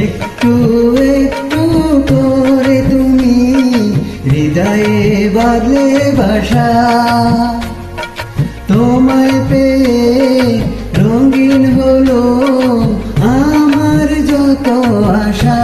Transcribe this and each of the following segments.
একটু একটু করে তুমি হৃদয়ে বাঁধলে বাসা, তোমায় পেয়ে রঙিন হলো আমার যত আশা।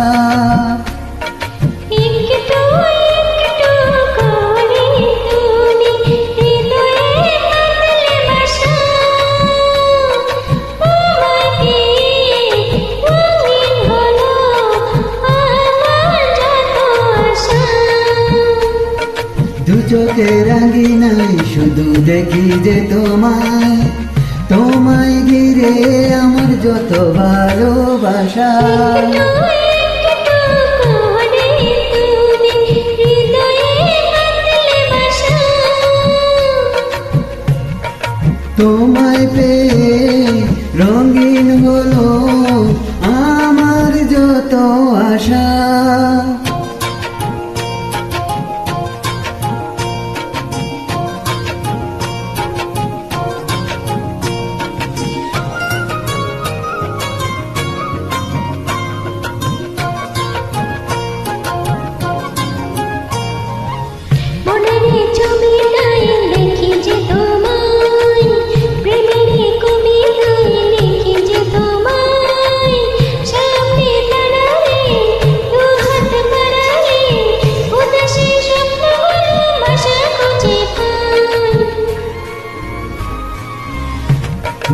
দু চোখে রাঙিনাই শুধু দেখি যে তোমায়, তোমায় ঘিরে আমার যত ভালোবাসা। তোমায় পেয়ে রঙিন হলো আমার যত আশা।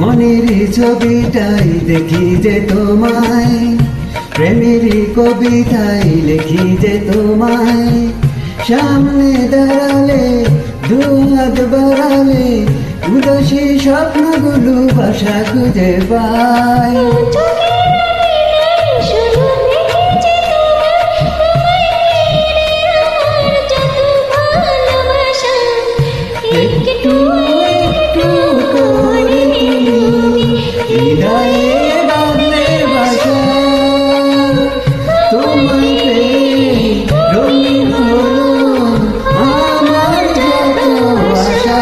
মনের ছবিটাই দেখি যে তোমায়, প্রেমের কবিতাই লিখি যে তোমায়, সামনে দাঁড়ালে দু হাত বাড়ালে উদাসী স্বপ্নগুলো ভাষা খুঁজে পায়। একটু একটু করে হৃদয়ে বাঁধলে বাসা, তোমায় পেয়ে রঙিন হলো আমার যত আশা।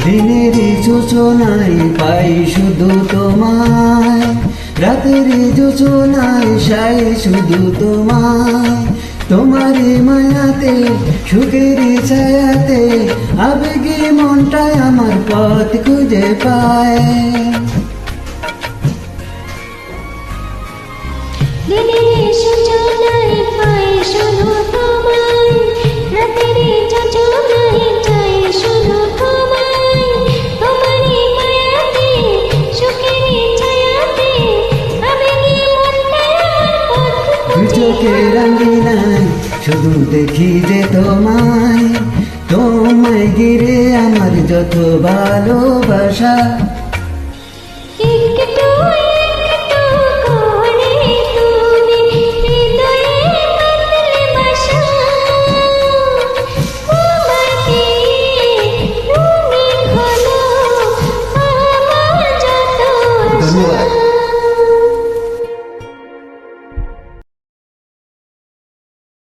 দিনের যোজনায় পাই শুধু তোমায়, রাতের যোজনায় সাই শুধু তোমায়, তোমার মায়াতে সুখের ছায়াতে আবেগে মনটায় আমার পথ খুঁজে পায়। দিনের যোজনায় পাই শুধু তোমায়, রাতের যোজনায় চাই শুধু তোমায়, তোমার মায়াতে সুখের ছায়াতে আবেগে মনটায় আমার পথ খুঁজে পায়। চোখে রাঙিনাই শুধু দেখি যে তোমায়, তোমায় ঘিরে আমার যত ভালোবাসা।